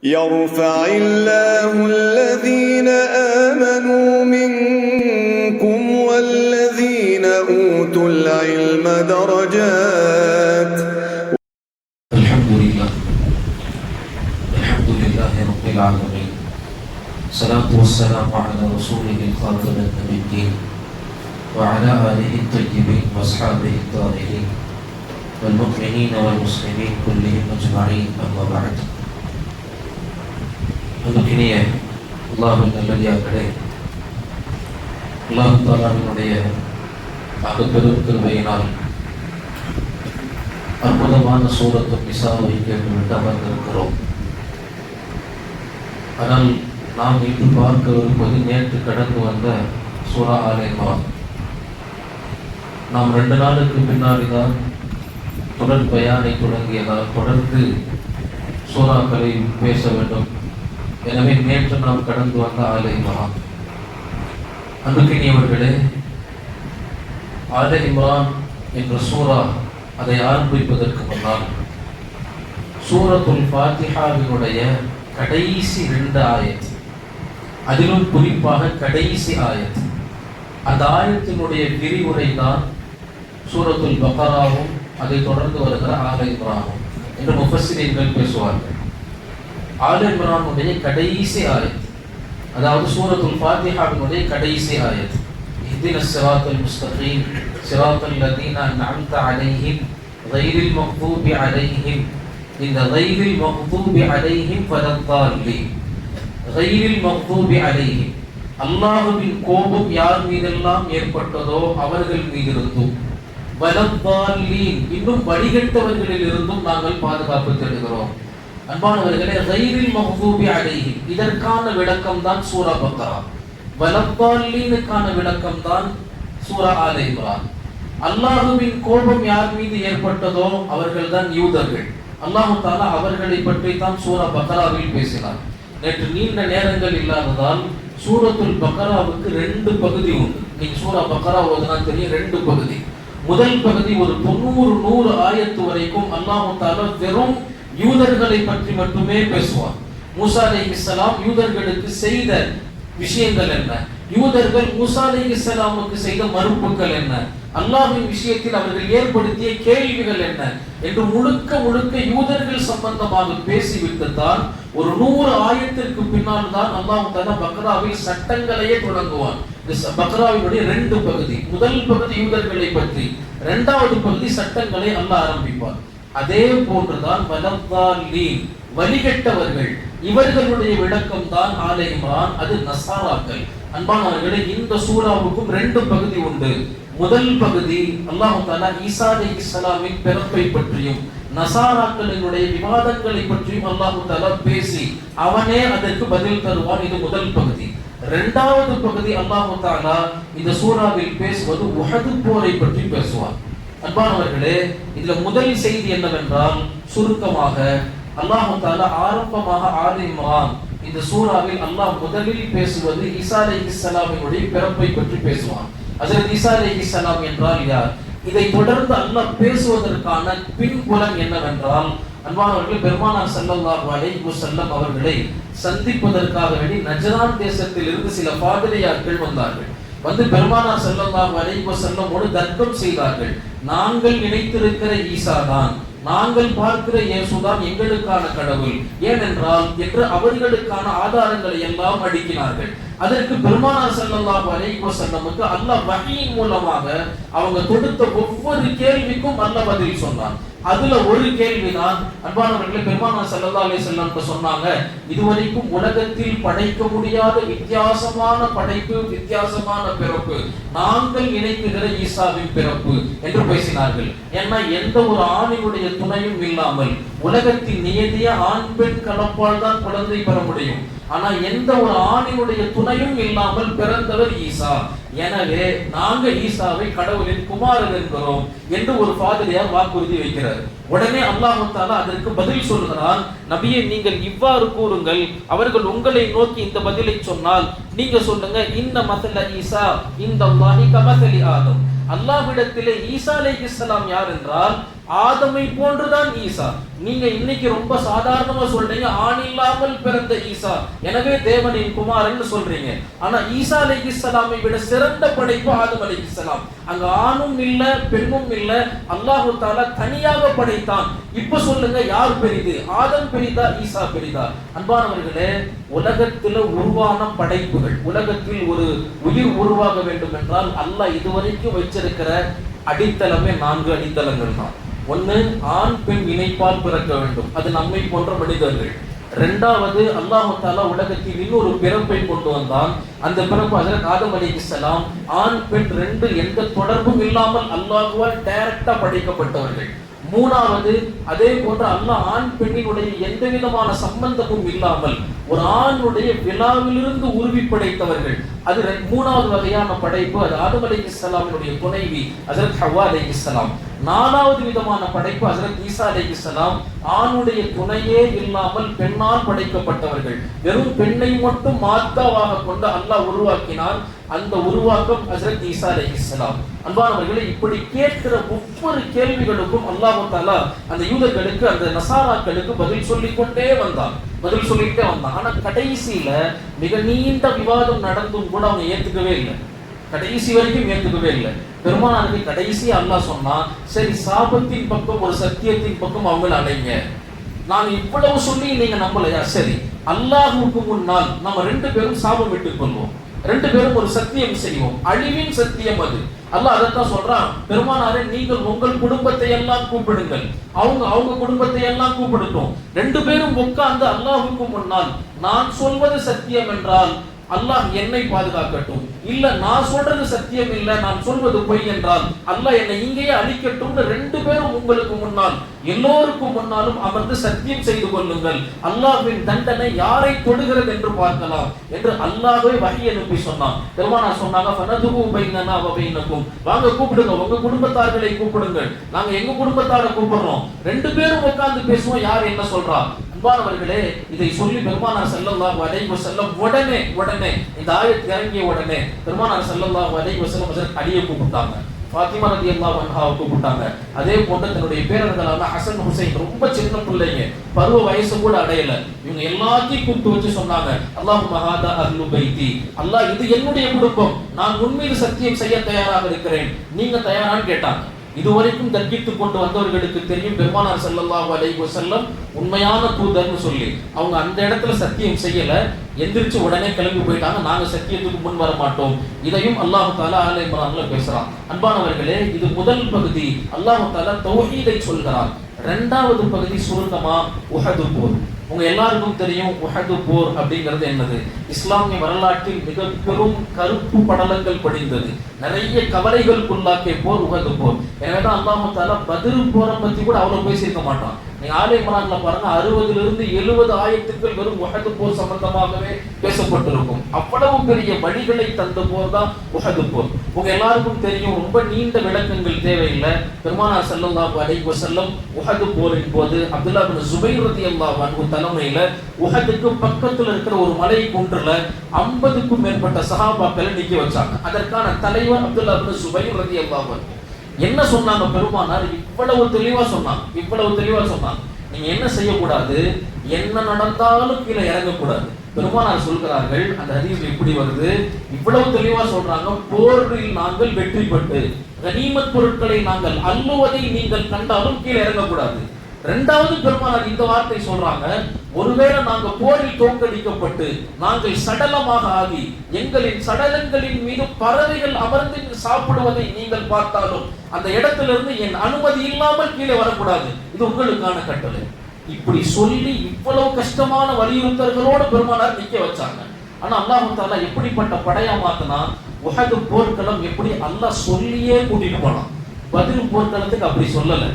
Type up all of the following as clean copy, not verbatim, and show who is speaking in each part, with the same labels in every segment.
Speaker 1: يرفع الله الذين آمنوا منكم والذين أوتوا العلم درجات.
Speaker 2: الحمد لله رب العالمين، الصلاة والسلام على رسوله الخاتم النبيين وعلى آله الطيبين وأصحابه الطاهرين والمؤمنين والمسلمين كلهم أجمعين، أما بعد. அன்புக்கினிய அல்லாஹ்வின் நல்லடியார்களே, அல்லாஹ் தஆலாவினுடைய அகப்பெரும் கிருபையினால் அற்புதமான சூரத்து நிசாவை கேட்டுவிட்டு அமர்ந்திருக்கிறோம். ஆனால் நாம் இன்று பார்க்க வருவது நேற்று கடந்து வந்த சூரா ஆல் இம்ரான். நாம் 2 நாளுக்கு பின்னாடி தான் தொடர் பயானை தொடங்கியதால் தொடர்ந்து சூறாக்களை பேச வேண்டும். எனவே நேற்று நாம் கடந்து வந்த ஆல் இம்ரான். அன்புக்கினியவர்களே, ஆல் இம்ரான் என்ற சூரா அதை ஆரம்பிப்பதற்கு முன்னால் சூரத்துல் ஃபாத்திஹாவினுடைய கடைசி 2 ஆயத், அதிலும் குறிப்பாக கடைசி ஆயத், அந்த ஆயத்தினுடைய விரிவுரை தான் சூரத்துல் பக்ராவும் அதை தொடர்ந்து வருகிற ஆல் இம்ரானும் என்று முஃபஸ்ஸிரீன்கள் பேசுவார்கள். ஆல் இம்ரானுடைய கடைசி ஆயத், அதாவது சூரத்துல் ஃபாத்திஹாவினுடைய கடைசி ஆயத், இஹ்தினஸ் ஸிராத்தல் முஸ்தகீம் ஸிராத்தல் லதீன அன்அம்த அலைஹிம் கைரில் மக்தூபி அலைஹிம். இந்த கைரில் மக்தூபி அலைஹிம் ஃபலத்தால்லீன், கைரில் மக்தூபி அலைஹிம், அல்லாஹ்வின் கோபம் யார் மீதெல்லாம் ஏற்பட்டதோ அவர்கள் மீது இருந்தும், வலத்தால்லீன், இன்னும் வழிகட்டவர்களில் இருந்தும் நாங்கள் பாதுகாப்பு தேடுகிறோம். அன்பானவர்களே, கைரில் மக்தூபி அலைஹிம் இதற்கான விளக்கம் தான் சூரா பக்ரா, வலத்தால்லீனுக்கான விளக்கம் தான் சூரா ஆல் இம்ரான். அல்லாஹ்வின் கோபம் யார் மீது ஏற்பட்டதோ அவர்கள் தான் யூதர்கள். அல்லாஹ் தஆலா அவர்களை பற்றி தான் சூரா பக்ராவில் பேசினார். நேற்று நீண்ட நேரங்கள் இல்லாததால் சூரத்துல் பக்ராவுக்கு 2 பகுதி உண்டு. நீங்க சூரா பக்ரா ஓதுனா தெரியும், 2 பகுதி. முதல் பகுதி ஒரு 90-100 ஆயத்து வரைக்கும் அல்லாஹ் தஆலா வெறும் யூதர்களை பற்றி மட்டுமே பேசுவார். மூசா அலைஹிஸ்ஸலாம் யூதர்களுக்கு செய்த விஷயங்கள் என்ன, யூதர்கள் மூசா அலைஹிஸ்ஸலாமுக்கு செய்த மறுப்புகள் என்ன, அல்லாஹ்வின் விஷயத்தில் அவர்கள் ஏற்படுத்திய கேள்விகள் என்ன என்று முழுக்க யூதர்கள் சம்பந்தமாக பேசிவிட்டு தான் ஒரு 100 ஆயத்திற்கு பின்னால் தான் அல்லாஹ் தஆலா பக்ராவில் சட்டங்களையே தொடங்குவார். இந்த பக்ராவினுடைய 2 பகுதி, முதல் பகுதி யூதர்களை பற்றி, 2வது பகுதி சட்டங்களை அல்லாஹ் ஆரம்பிப்பார். அதே போன்றுதான் வலத்தால்லீன், வழிகட்டவர்கள், இவர்களுடைய விளக்கம் தான் ஆல் இம்ரான், அது நசாராக்கள். அன்பானவர்களே, இந்த சூராவுக்கும் 2 பகுதி உண்டு. முதல் பகுதி அல்லாஹ் தஆலா ஈசா அலைஹிஸ்ஸலாமின் பிறப்பை பற்றியும் நசாராக்களினுடைய விவாதங்களை பற்றியும் அல்லாஹ் தஆலா பேசி அவனே அதற்கு பதில் தருவான். இது முதல் பகுதி. 2வது பகுதி அல்லாஹ் தஆலா இந்த சூராவில் பேசுவது உஹது போரை பற்றி பேசுவார். அன்பானவர்களே, இதுல முதல் செய்தி என்னவென்றால், சுருக்கமாக அல்லாஹ் தஆலா ஆரம்பமாக ஆல் இம்ரான் இந்த சூராவில் அல்லாஹ் முதலில் பேசுவது ஈசா அலைஹிஸ்ஸலாமினுடைய பிறப்பை பற்றி பேசுவான். ஹஜ்ரத் ஈசா அலைஹிஸ்ஸலாம் என்றால் யார்? இதை தொடர்ந்து அல்லாஹ் பேசுவதற்கான பின்புலம் என்னவென்றால், அன்பானவர்கள், பெருமானார் ஸல்லல்லாஹு அலைஹி வஸல்லம் அவர்களை சந்திப்பதற்காக வேண்டி நஜ்ரான் தேசத்தில் இருந்து சில பாதிரியார்கள் வந்தார்கள். வந்து பெருமானார் ஸல்லல்லாஹு அலைஹி வஸல்லமோடு தர்க்கம் செய்தார்கள். நாங்கள் நினைத்திருக்கிற ஈசா தான், நாங்கள் பார்க்கிற இயேசுதான் எங்களுக்கான கடவுள், ஏனென்றால் என்று அவர்களுக்கான ஆதாரங்களை எல்லாம் அடுக்கினார்கள். அதற்கு பெருமானார் ஸல்லல்லாஹு அலைஹி வஸல்லமுக்கு அல்லாஹ் வஹீயின் மூலமாக அவங்க தொடுத்த ஒவ்வொரு கேள்விக்கும் அல்லாஹ் பதில் சொன்னான். அதுல ஒரு கேள்விதான் அன்பானவர்களே, பெருமானார் ஸல்லல்லாஹு அலைஹி வஸல்லம் சொன்னாங்க, இதுவரைக்கும் உலகத்தில் படைக்க முடியாத வித்தியாசமான படைப்பு, வித்தியாசமான பிறப்பு நாங்கள் நினைக்கிற ஈசாவின் பிறப்பு என்று பேசினார்கள். ஏன்னா எந்த ஒரு ஆணினுடைய துணையும் இல்லாமல் உலகத்தின் நியதிய ஆண் பெண் கலப்பால் தான் குழந்தை பெற முடியும். ஆனா எந்த ஒரு ஆணினுடைய துணையும் இல்லாமல் பிறந்தவர் ஈசா. எனவே நாங்க ஈசாவை கடவுளின் குமாரன் என்கிறோம் என்று ஒரு பாதிரியார் வாக்குறுதி வைக்கிறார். உடனே அல்லாஹ் தஆலா அதற்கு பதில் சொல்கிறான், நபியே, நீங்கள் இவ்வாறு கூறுங்கள். அவர்கள் உங்களை நோக்கி இந்த பதிலை சொன்னால் நீங்க சொல்லுங்க, இன்ன மஸல ஈசா இன்தல்லாஹி கமஸலி ஆதம். அல்லாஹ்விடத்திலே ஈசா அலைஹிஸ்ஸலாம் யார் என்றால் ஆதமை போன்றுதான் ஈசா. நீங்க இன்னைக்கு ரொம்ப சாதாரணமா சொல்றீங்க ஆண் இல்லாமல் பிறந்த ஈசா, எனவே தேவனின் குமாரன் சொல்றீங்க. ஆனா ஈசா அலைஹிஸ்ஸலாமை விட சிறந்த படைப்பு ஆதம் அலைஹிஸ்ஸலாம். அங்க ஆணும் இல்ல பெண்ணும் இல்ல, அல்லாஹ் தஆலா தனியாக படைத்தான். இப்ப சொல்லுங்க யார் பெரிது, ஆதம் பெரிதா ஈசா பெரிதா? அன்பானவர்களே, உலகத்தில் உருவான படைப்புகள், உலகத்தில் ஒரு உயிர் உருவாக வேண்டும் என்றால் அல்லாஹ் இதுவரைக்கும் வச்சிருக்கிற அடித்தளமே 4 அடித்தளங்கள் தான். ஒன்னு, ஆண் பெண் இணைப்பால் பிறக்க வேண்டும், அது நம்மை போன்ற மனிதர்கள். இரண்டாவது, அல்லாஹ் தஆலா உலகத்தில் இன்னொரு பிறப்பை கொண்டு வந்தான். அந்த பிறப்பு ஹஜ்ரத் ஆதம் அலைஹிஸ்ஸலாம். ஆண் பெண் 2 எந்த தொடர்பும் இல்லாமல் அல்லாஹ்வால் டைரக்டா படைக்கப்பட்டவர்கள். மூணாவது, அதே போன்று அல்லாஹ் ஆண் பெண்ணினுடைய எந்த விதமான சம்பந்தமும் இல்லாமல் ஒரு ஆணுடைய விழாவிலிருந்து உருவி படைத்தவர்கள். அது மூணாவது வகையான படைப்பு. அது ஆதம் அலைஹிஸ்ஸலாமினுடைய துணைவி ஹஜ்ரத் ஹவ்வா அலைஹிஸ்ஸலாம். நாலாவது விதமான படைப்பு ஹஜ்ரத் ஈசா அலைஹிஸ்ஸலாம். ஆணுடைய துணையே இல்லாமல் பெண்ணால் படைக்கப்பட்டவர்கள். வெறும் பெண்ணை மட்டும் மாத்தாவாக கொண்டு அல்லாஹ் உருவாக்கினார். அந்த உருவாக்கம் ஹஜ்ரத் ஈசா அலைஹிஸ்ஸலாம். அன்பானவர்களே, இப்படி கேட்கிற ஒவ்வொரு கேள்விகளுக்கும் அல்லாஹ் தஆலா அந்த யூதர்களுக்கு, அந்த நசாராக்களுக்கு பதில் சொல்லிக்கொண்டே வந்தான். ஆனா கடைசியில மிக நீண்ட விவாதம் நடந்தும் கூட அவங்க ஏத்துக்கவே இல்லை. கடைசி வரைக்கும் ஏத்துக்கவே இல்லை. பெருமானாருக்கு கடைசி அல்லாஹ் சொன்னா, சரி சாபத்தின் பக்கம் ஒரு சத்தியத்தின் பக்கம் அவங்கள அடைங்க. நான் இவ்வளவு சொல்லி நீங்க நம்பலையா? சரி, அல்லாஹ்வுக்கு முன்னால் நம்ம 2 பேரும் சாபம் விட்டுக் கொள்வோம், 2 பேரும் ஒரு சத்தியம் செய்வோம், அழிவின் சத்தியம் அது. அல்லாஹ் அதைத்தான் சொல்றான், பெருமானாரே நீங்கள் உங்கள் குடும்பத்தை எல்லாம் கூப்பிடுங்கள், அவங்க குடும்பத்தை எல்லாம் கூப்பிடட்டும். 2 பேரும் உட்கார்ந்து அல்லாஹ்வுக்கு முன்னால் நான் சொல்வது சத்தியம் என்றால் அல்லாஹ் என்னை பாதுகாக்கட்டும், இல்ல நான் சொல்றது சத்தியம் இல்ல நான் சொல்வது பொய் என்றால் அல்லாஹ் என்னை இங்கேயே அழிக்கட்டும். 2 பேரும் உங்களுக்கு முன்னால் எல்லோருக்கும் முன்னாலும் அமர்ந்து சத்தியம் செய்து கொள்ளுங்கள், அல்லாஹ்வின் தண்டனை யாரை தொடுகிறது என்று பார்க்கலாம் என்று அல்லாஹ்வே வஹி அனுப்பி சொன்னான். பெருமானார் சொன்னாங்க, ஃபனதுஹு பைனனா வ பைனக்கும், வாங்க கூப்பிடுங்க, உங்க குடும்பத்தார்களை கூப்பிடுங்கள், நாங்க எங்க குடும்பத்தாரை கூப்பிடுறோம், 2 பேரும் உட்கார்ந்து பேசுவோம், யார் என்ன சொல்றா. அன்பானவர்களே, இதை சொல்லி பெருமானார் ஸல்லல்லாஹு அலைஹி வஸல்லம் உடனே இந்த ஆயத் இறங்கிய உடனே பெருமானார் ஸல்லல்லாஹு அலைஹி வஸல்லம் ஹஜ்ரத் அலியை கூப்பிட்டாங்க, ஃபாத்திமா ரலியல்லாஹு அன்ஹாவை கூப்பிட்டாங்க. அதே போன்று தன்னுடைய பேரர்களான ஹசன் ஹுசைன், ரொம்ப சின்ன பிள்ளைங்க, பருவ வயசு கூட அடையல, இவங்க எல்லாத்தையும் கூப்பிட்டு வச்சு சொன்னாங்க, அல்லாஹும்ம ஹாதா அஹ்லு பைத்தி, அல்லாஹ் இது என்னுடைய குடும்பம், நான் உன்மீது சத்தியம் செய்ய தயாராக இருக்கிறேன், நீங்க தயாரான்னு கேட்டாங்க. இதுவரைக்கும் தர்க்கித்துக் கொண்டு வந்தவர்களுக்கு தெரியும் பெருமானார் ஸல்லல்லாஹு அலைஹி வஸல்லம் உண்மையான தூதர்னு சொல்லி. அவங்க அந்த இடத்துல சத்தியம் செய்யல, எந்திரிச்சு உடனே கிளம்பி போயிட்டாங்க, நாங்க சத்தியத்துக்கு முன் வர மாட்டோம். இதையும் அல்லாஹ் தஆலா ஆல இம்ரான்ல பேசுறான். அன்பானவர்களே, இது முதல் பகுதி, அல்லாஹ் தஆலா தௌஹீதை சொல்கிறான். 2வது பகுதி சுருக்கமா உஹது போர். உங்க எல்லாருக்கும் தெரியும் உஹது போர் அப்படிங்கிறது என்னது. இஸ்லாமிய வரலாற்றில் மிக பெரும் கருப்பு படலங்கள் படிந்தது, நிறைய கவலைகளுக்குள்ளாக்கிய போர் உஹது போர். எனவேதான் அல்லாஹ் தஆலா பத்ர் போரை பத்தி கூட அவ்வளவு பேசியிருக்க மாட்டான். நீங்க ஆல இம்ரான்ல பாருங்க, 60 இருந்து 70 ஆயத்துக்கள் வெறும் உஹது போர் சம்பந்தமாகவே பேசப்பட்டிருக்கும். அவ்வளவு பெரிய வழிகளை தந்த போர் தான் உஹது போர். உங்க எல்லாருக்கும் தெரியும், ரொம்ப நீண்ட விளக்கங்கள் தேவையில்லை. பெருமானார் ஸல்லல்லாஹு அலைஹி வஸல்லம் உஹது போரின் போது அப்துல்லாஹ் இப்னு ஸுபைர் ரலியல்லாஹு அன்ஹு தலைமையில உஹதுக்கு பக்கத்துல இருக்கிற ஒரு மலை குன்றுல 50க்கும் மேற்பட்ட சஹாபாக்களை நிக்க வச்சாங்க. அதற்கான தலைவர் அப்துல்லாஹ் இப்னு ஸுபைர் ரலியல்லாஹு அன்ஹு. என்ன சொன்னாங்க பெருமானார்? இவ்வளவு தெளிவா சொன்னாங்க, நீங்க என்ன செய்யக்கூடாது, என்ன நடந்தாலும் கீழே இறங்கக்கூடாது. பெருமானார் சொல்கிறார்கள், அந்த ஹதீஸ் எப்படி வருது, இவ்வளவு தெளிவா சொல்றாங்க, போரில் நாங்கள் வெற்றி பெற்று கனிமத் பொருட்களை நாங்கள் அள்ளுவதை நீங்கள் கண்டாலும் கீழே இறங்கக்கூடாது. 2வது பெருமானார் இந்த வார்த்தை சொல்றாங்க, ஒருவேளை நாங்க போரில் தோற்கடிக்கப்பட்டு நாங்கள் சடலமாக ஆகி எங்களின் சடலங்களின் மீது பறவைகள் அமர்ந்து சாப்பிடுவதை நீங்கள் பார்த்தாலும் அந்த இடத்திலிருந்து என் அனுமதி இல்லாமல் கீழே வரக்கூடாது, இது உங்களுக்கான கட்டளை. இப்படி சொல்லி இவ்வளவு கஷ்டமான வலியுறுத்தல்களோடு பெருமானார் நிக்க வச்சாங்க. ஆனா அல்லாஹ் தஆலா எப்படிப்பட்ட படையா மாத்தினா, உஹது போர்க்களம் எப்படி அல்லாஹ் சொல்லியே கூட்டிட்டு போனான். பத்ர் போர்க்களத்துக்கு அப்படி சொல்லல,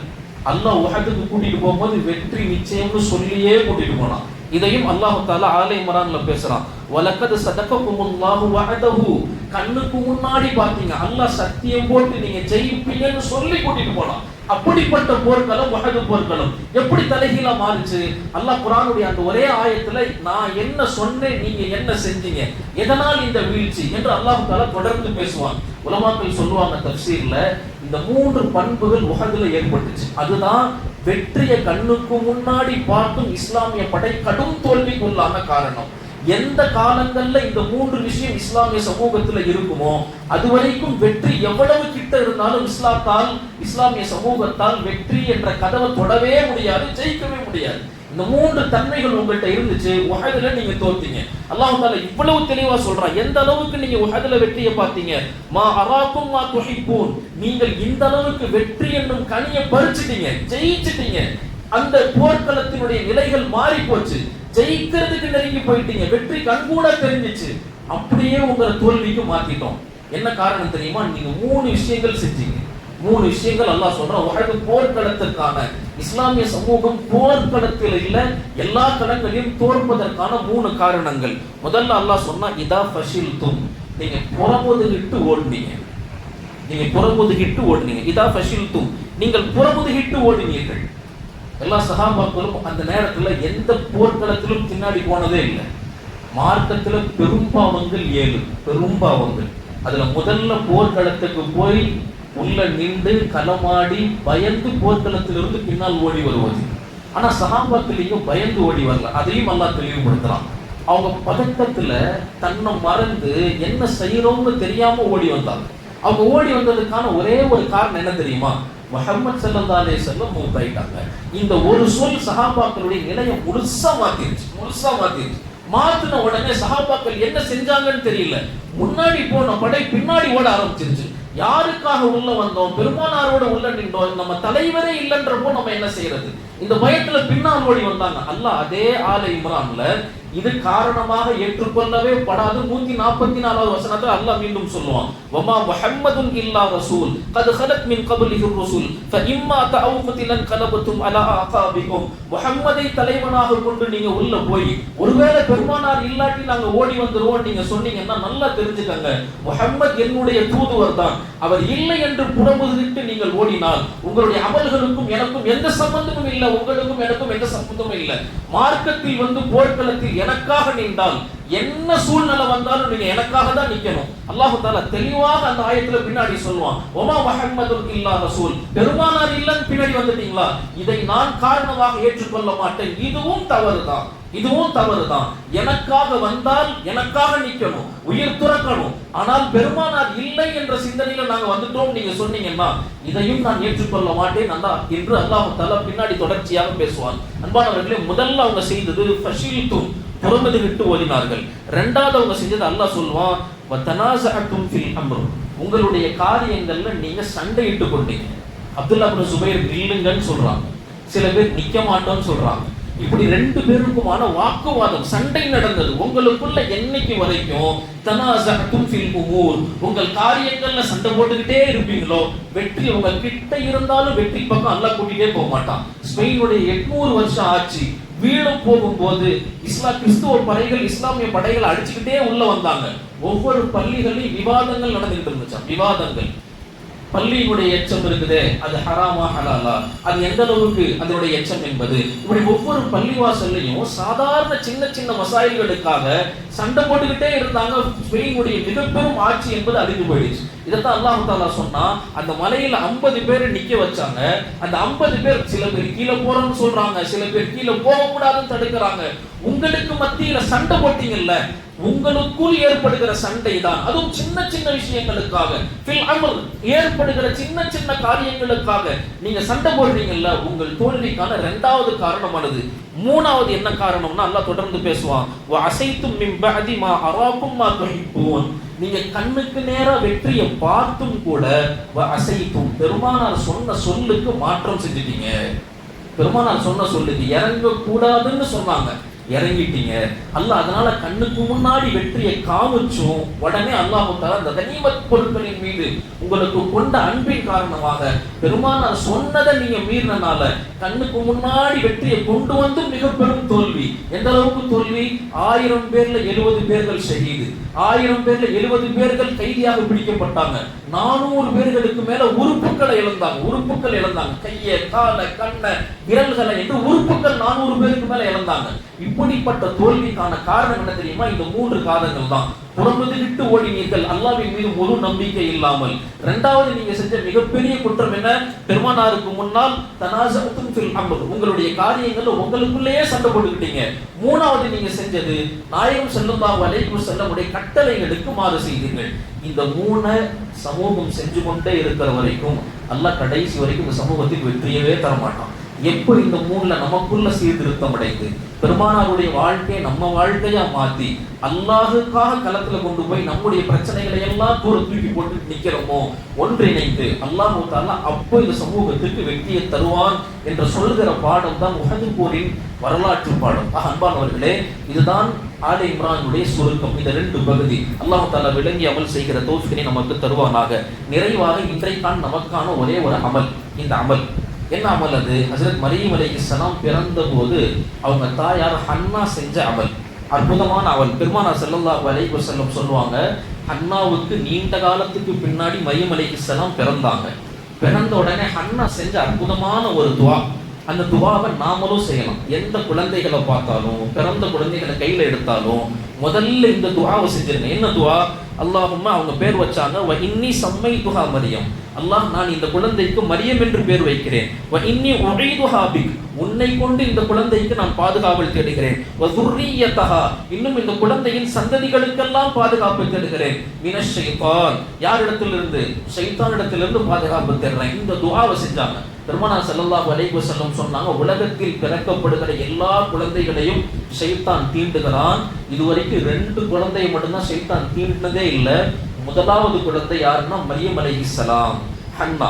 Speaker 2: அல்லாஹ் உஹதுக்கு கூட்டிட்டு போகும்போது வெற்றி நிச்சயம்னு சொல்லியே கூட்டிட்டு போனான். இதையும் அல்லாஹ் தஆலா ஆல இம்ரான்ல பேசுறான், வலக்கத் சதககுமுல்லாஹு வஅதஹு கண்ணுக்கு முன்னாடி பார்த்தீங்க, அல்லாஹ் சத்தியம் போட்டு நீங்க ஜெயிப்பீங்கன்னு சொல்லி கூட்டிட்டு போலாம். அப்படிப்பட்ட போர்க்களம் உஹது போர்க்களம். எப்படி தலைகீழா மாறுச்சு? அல்லாஹ் குர்ஆனுடைய அந்த ஒரே ஆயத்துல நான் என்ன சொன்னேன், நீங்க என்ன செஞ்சீங்க, எதனால் இந்த வீழ்ச்சி என்று அல்லாஹ் தஆலா தொடர்ந்து பேசுவான். உலமாக்கள் சொல்லுவாங்க தஃப்சீர்ல, இந்த 3 பண்புகள் உஹதுல ஏற்பட்டுச்சு. அதுதான் வெற்றியை கண்ணுக்கு முன்னாடி பார்த்தும் இஸ்லாமிய படை கடும் தோல்விக்குள்ளான காரணம். எந்த காலங்கள்ல இந்த 3 விஷயம் இஸ்லாமிய சமூகத்துல இருக்குமோ அதுவரைக்கும் வெற்றி எவ்வளவு கிட்ட இருந்தாலும் இஸ்லாமிய சமூகத்தால் வெற்றி என்ற கதவை தொடவே முடியாது, ஜெயிக்கவே முடியாது. இந்த 3 தன்மைகள் உங்கள்கிட்ட இருந்துச்சு, உஹதுல நீங்க தோத்தீங்க. அல்லாஹ் தஆலா இவ்வளவு தெளிவா சொல்றான். எந்த அளவுக்கு நீங்க உஹதுல வெற்றியை பார்த்தீங்க, மா அராக்கும் மா துஹிப்பூன், நீங்கள் இந்த அளவுக்கு வெற்றி என்னும் கனியை பறிச்சிட்டீங்க, ஜெயிச்சிட்டீங்க. அந்த போர்க்களத்தினுடைய நிலைகள் மாறி போச்சு, ஜெயிக்கிறதுக்கு நெருங்கி போயிட்டீங்க, வெற்றி கண்கூட தெரிஞ்சிச்சு. அப்படியே உங்களை தோல்விக்கு மாத்திட்டோம். என்ன காரணம் தெரியுமா? நீங்க 3 விஷயங்கள் செஞ்சீங்க. 3 விஷயங்கள் அல்லாஹ் சொல்றான். உஹது போர்க்களத்திற்கான இஸ்லாமிய சமூகம் போர்க்களத்தில் இல்ல எல்லா களங்களிலும் தோற்பதற்கான 3 காரணங்கள். முதல்ல அல்லாஹ் சொன்னா, இதா ஃபஷில்தும், நீங்க புறமுதுகிட்டு ஓடுனீங்க. நீங்க புறமுதுகிட்டு ஓடுனீங்க. இதா ஃபஷில்தும், நீங்கள் புறமுதுகிட்டு ஓடினீர்கள். எல்லா சஹாபாக்களும் அந்த நேரத்துல எந்த போர்க்களத்திலும் பின்னாடி போனதே இல்லை. மார்க்கத்துல பெரும்பாவங்கள் 7 பெரும்பாவங்கள். அதுல முதல்ல போர்க்களத்துக்கு போய் உள்ள நின்று களமாடி பயந்து போர்க்களத்திலிருந்து பின்னால் ஓடி வருவது. ஆனா சஹாபாக்கள் இங்க பயந்து ஓடி வரல, அதையும் அல்லாஹ் தெளிவுபடுத்துறான். அவங்க பதட்டத்துல தன்னை மறந்து என்ன செய்யறோம்னு தெரியாம ஓடி வந்தாங்க. அவங்க ஓடி வந்ததுக்கான ஒரே ஒரு காரணம் என்ன தெரியுமா? முஹம்மது ஸல்லல்லாஹு அலைஹி வஸல்லம் மூத்தாயிட்டாங்க. இந்த ஒரு சொல் சஹாபாக்களுடைய நிலையை முழுசா மாத்திருச்சு. மாத்தின உடனே சஹாபாக்கள் என்ன செஞ்சாங்கன்னு தெரியல, முன்னாடி போன படை பின்னாடி ஓட ஆரம்பிச்சிருச்சு. யாருக்காக உள்ள வந்தோம், பெருமானாரோட உள்ள நின்றோம், நம்ம தலைவரே இல்லைன்றப்போ நம்ம என்ன செய்யறது? இந்த பயத்துல பின்னால் ஓடி வந்தாங்க. அல்லாஹ் அதே ஆல இம்ரான்ல இது காரணமாக ஏற்றுக்கொள்ளவே படாது 144வது வசனத்துல அல்லாஹ் மீண்டும் சொல்லுவான், வமா முஹம்மதுன் இல்லா ரசூல் கத் ஹலத் மின் கப்லிஹி ரசூல் ஃபஇம்மா தஅவுகதிலன் கலபத்தும் அலா அகாபிகும். முஹம்மதை தலைவனாக கொண்டு நீங்க உள்ள போய் ஒருவேளை பெருமானார் இல்லாட்டி நாங்க ஓடி வந்துருவோம் நீங்க சொன்னீங்கன்னா நல்லா தெரிஞ்சுக்கங்க, முஹம்மது என்னுடைய தூதுவர் தான். அவர் இல்லை என்று புறமுதுகிட்டு நீங்கள் ஓடினால் உங்களுடைய அமல்களுக்கும் எனக்கும் எந்த சம்பந்தமும் இல்லை, உங்களுக்கும் எனக்கும் எந்த சம்பந்தமும் இல்லை. மார்க்கத்தில் வந்து போர்க்களத்தில் எனக்காக நின்றால் என்ன சூழ்நிலை வந்தாலும் நீங்க எனக்காக தான் நிக்கணும். அல்லாஹ் தஆலா தெளிவாக அந்த ஆயத்துல பின்னாடி சொல்லுவான், வமா முஹம்மதுன் இல்லா ரசூல், பெருமானார் இல்லன்னு பின்னாடி வந்துட்டீங்களா, இதை நான் காரணமாக ஏற்றுக்கொள்ள மாட்டேன். இதுவும் தவறுதான். எனக்காக வந்தால் எனக்காக நிக்கணும், உயிர் துறக்கணும். ஆனால் பெருமானார் இல்லை என்ற சிந்தனையில நாங்க வந்துட்டோம் நீங்க சொன்னீங்கன்னா இதையும் நான் ஏற்றுக்கொள்ள மாட்டேன் என்று அல்லாஹ் தஆலா பின்னாடி தொடர்ச்சியாக பேசுவான். அன்பானவர்களே, முதல்ல அவங்க செய்தது ஃபஷில்தும், புறமுதுகிட்டு ஓடினார்கள். இரண்டாவது அவங்க செஞ்சது அல்லாஹ் சொல்வான், வதனாஸஅதும் ஃபில் அம்ர், உங்களுடைய காரியங்கள்ல நீங்க சண்டையிட்டு கொண்டீங்க. அப்துல்லாஹ் இப்னு சுபைர் நில்லுங்கன்னு சொல்றாங்க, சில பேர் நிக்க மாட்டோம்னு சொல்றாங்க. இப்படி 2 பேருக்குமான வாக்குவாதம், சண்டை நடந்தது. உங்களுக்குள்ள என்னைக்கு வரைக்கும் தனாஸஅதும் ஃபில் உமூர், உங்கள் காரியங்கள்ல சண்டை போட்டுக்கிட்டே இருப்பீங்களோ வெற்றி உங்க கிட்ட இருந்தாலும் வெற்றி பக்கம் அல்லாஹ் கூட்டிட்டே போக மாட்டான். ஸ்பெயினுடைய 800 வருஷம் ஆட்சி வீழும் போகும்போது கிறிஸ்துவ படைகள் இஸ்லாமிய படைகளை அடிச்சுக்கிட்டே உள்ள வந்தாங்க. ஒவ்வொரு பள்ளிகளையும் விவாதங்கள் நடந்துகிட்டு இருந்துச்சு. விவாதங்கள், பள்ளியினுடைய எச்சம் இருக்குதே அது ஹராமா ஹலாலா, அது எந்த அளவுக்கு அதனுடைய எச்சம் என்பது, இப்படி ஒவ்வொரு பள்ளிவாசல்லையும் சாதாரண சின்ன சின்ன மசாயில்களுக்காக சண்டை போட்டுக்கிட்டே இருந்தாங்க. ஸ்பெயினுடைய மிகப்பெரும் ஆட்சி என்பது அழிந்து போயிடுச்சு. இதைத்தான் அல்லாஹ் தஆலா சொன்னா, அந்த மலையில 50 பேரை நிக்க வச்சாங்க. அந்த 50 பேர் சில பேர் கீழே போறோம்னு சொல்றாங்க, சில பேர் கீழே போக கூடாதுன்னு தடுக்கிறாங்க. உங்களுக்கு மத்தியில சண்டை போட்டீங்கல்ல, உங்களுக்குள் ஏற்படுகிற சண்டை தான், அதுவும் சின்ன சின்ன விஷயங்களுக்காக, ஃபில் அம்ர் ஏற்படுகிற சின்ன சின்ன காரியங்களுக்காக நீங்க சண்டை போடுறீங்கல்ல, உங்கள் தோல்விக்கான 2வது காரணமானது. 3வது என்ன காரணம்னா அல்லாஹ் தொடர்ந்து பேசுவான், வ அஸைதும் மின் பஅதி மா அராக்கும் மா துஹிப்பூன், நீங்க கண்ணுக்கு நேரா வெற்றியை பார்த்தும் கூட வ அஸைதும், பெருமானார் சொன்ன சொல்லுக்கு மாற்றம் செஞ்சிட்டீங்க. பெருமானார் சொன்ன சொல்லுக்கு இறங்க கூடாதுன்னு சொன்னாங்க, இறங்கிட்டீங்க. அல்லாஹ் அதனால கண்ணுக்கு முன்னாடி வெற்றியை காமிச்சும் உடனே அல்லாஹ் தஆலா அந்த கனிமத் பொருட்களின் மீது உங்களுக்கு கொண்ட அன்பின் காரணமாக பெருமானார் சொன்னதை நீங்க மீறினால கண்ணுக்கு முன்னாடி வெற்றியை கொண்டு வந்து மிக பெரும் தோல்வி. எந்த அளவுக்கு தோல்வி? 1000 பேர்ல 70 பேர்கள் ஷஹீது, 1000 பேர்ல 70 பேர்கள் கைதியாக பிடிக்கப்பட்டாங்க, 400 பேர்களுக்கு மேல உறுப்புகளை இழந்தாங்க, கைய கால கண்ண விரல்களை என்று உறுப்புகள் 400 பேருக்கு மேல இழந்தாங்க. இப்படிப்பட்ட தோல்விக்கான காரணம் என்ன தெரியுமா? இந்த 3 காரணங்கள் தான். புறமுதுகிட்டு ஓடினீர்கள், அல்லாஹ்வின் மீது முழு நம்பிக்கை இல்லாமல். இரண்டாவது நீங்க செஞ்ச மிகப்பெரிய குற்றம் என்ன? பெருமானாருக்கு முன்னால் தனாஸஅத்தும் ஃபில் அம்ர், உங்களுடைய காரியங்கள்ல உங்களுக்குள்ளேயே சண்டை போட்டுக்கிட்டீங்க. மூணாவது நீங்க செஞ்சது நாயகம் ஸல்லல்லாஹு அலைஹி வஸல்லம் உடைய கட்டளைகளுக்கு மாறு செய்தீர்கள். இந்த 3 சமூகம் செஞ்சு கொண்டே இருக்கிற வரைக்கும் அல்லாஹ் கடைசி வரைக்கும் இந்த சமூகத்துக்கு வெற்றியவே தர மாட்டான். எப்போ இந்த 3ல நமக்குள்ள சீர்திருத்தம் அடைந்து பெருமானாருடைய வாழ்க்கையை நம்ம வாழ்க்கையா மாத்தி அல்லாஹுக்காக களத்துல கொண்டு போய் நம்முடைய பிரச்சனைகளை எல்லாம் தூக்கி போட்டு நிக்கிறோமோ, ஒன்றிணைந்து அல்லாஹ் தஆலா அப்போ இந்த சமூகத்துக்கு வெற்றியை தருவான் என்று சொல்கிற பாடம் தான் உஹது போரின் வரலாற்று பாடம். அன்பானவர்களே, இதுதான் ஆல இம்ரானுடைய சுருக்கம். இந்த 2 பகுதி அல்லாஹ் தஆலா விளங்கி அமல் செய்கிற தௌஃபீகை நமக்கு தருவானாக. நிறைவாக இன்றைக்கான நமக்கான ஒரே ஒரு அமல். இந்த அமல் என்ன அமல்? அது ஹஜ்ரத் மரியம் அலைஹிஸ்ஸலாம் பிறந்த போது அவங்க தாயார் ஹன்னா செஞ்ச அமல், அற்புதமான அமல். பெருமானார் ஸல்லல்லாஹு அலைஹி வஸல்லம் சொல்லுவாங்க, ஹன்னாவுக்கு நீண்ட காலத்துக்கு பின்னாடி மரியம் அலைஹிஸ்ஸலாம் பிறந்தாங்க. பிறந்த உடனே ஹன்னா செஞ்ச அற்புதமான ஒரு துவா. அந்த துவாவை நாமளும் செய்யலாம். எந்த குழந்தைகளை பார்த்தாலும், பிறந்த குழந்தைகளை கையில எடுத்தாலும் முதல்ல இந்த துவாவை செஞ்சிருங்க. என்ன துவா? அல்லாஹும்ம, அவங்க பேர் வச்சாங்க, வ இன்னி சம்மைதுஹா மரியம், அல்லாஹ் நான் இந்த குழந்தைக்கு மரியம் என்று பேர் வைக்கிறேன். வ இன்னி உஈதுஹா பிக், உன்னை கொண்டு இந்த குழந்தைக்கு நான் பாதுகாவல் தேடுகிறேன். வ ذُرِّيَّتَهَا, இன்னும் இந்த குழந்தையின் சந்ததிகளுக்கெல்லாம் பாதுகாப்பு தேடுகிறேன். மினஷ் ஷைத்தான், யாரிடத்திலிருந்து? ஷைத்தானிடத்திலிருந்து பாதுகாப்பு தேடுறேன். இந்த துஆவை செஞ்சாங்க. பெருமானார் ஸல்லல்லாஹு அலைஹி வஸல்லம் சொன்னாங்க, உலகத்தில் பிறக்கப்படுகிற எல்லா குழந்தைகளையும் ஷைத்தான் தீண்டுகிறான். இதுவரைக்கும் 2 குழந்தையை மட்டும்தான் ஷைத்தான் தீண்டினதே இல்லை. முதலாவது குழந்தை யாருன்னா மரியம் அலைஹிஸ்ஸலாம், ஹன்னா,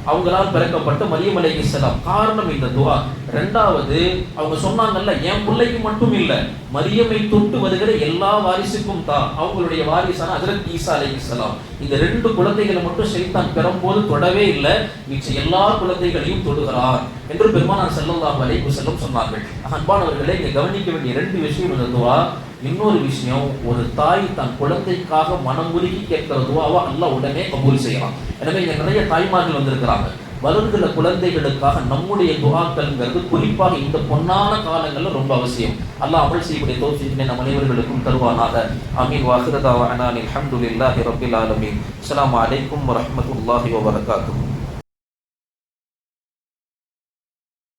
Speaker 2: அவங்களால் பிறக்கப்பட்ட மரியம் அலைஹிஸ்ஸலாம். காரணம் இந்த துஆ. இரண்டாவது அவங்க சொன்னாங்கல்ல, என் பிள்ளைக்கு மட்டும் இல்ல, மரியமை தொட்டு வருகிற எல்லா வாரிசுக்கும் தான், அவங்களுடைய வாரிசான ஹஜ்ரத் ஈசா அலைஹிஸ்ஸலாம். இந்த 2 குழந்தைகளை மட்டும் ஷைத்தான் பெறும்போது தொடவே இல்லை, மிச்ச எல்லா குழந்தைகளையும் தொடுகிறார் என்று பெருமானார் ஸல்லல்லாஹு அலைஹி வஸல்லம் சொன்னார்கள். அன்பானவர்களே, இங்க கவனிக்க வேண்டிய 2 விஷயம் இந்த துஆ. இன்னொரு விஷயம், ஒரு தாய் தன் குழந்தைக்காக மனம் உருகி கேட்கிற துஆவை அல்லாஹ் உடனே கபூல் செய்யலாம். எனவே இங்க நிறைய தாய்மார்கள் வந்திருக்கிறாங்க. வளர்கிற குழந்தைகளுக்காக நம்முடைய துஆக்கள்ங்கிறது குறிப்பாக இந்த பொன்னான காலங்கள்ல ரொம்ப அவசியம். அல்லாஹ் அமல் செய்யக்கூடிய தௌஃபீகை நம் அனைவர்களுக்கும் தருவானாக. ஆமீன். வ ஆகிரு தஅவானா அல்ஹம்துலில்லாஹி ரப்பில் ஆலமீன். அஸ்ஸலாமு அலைக்கும் வ ரஹ்மத்துல்லாஹி வ பரகாத்துஹு.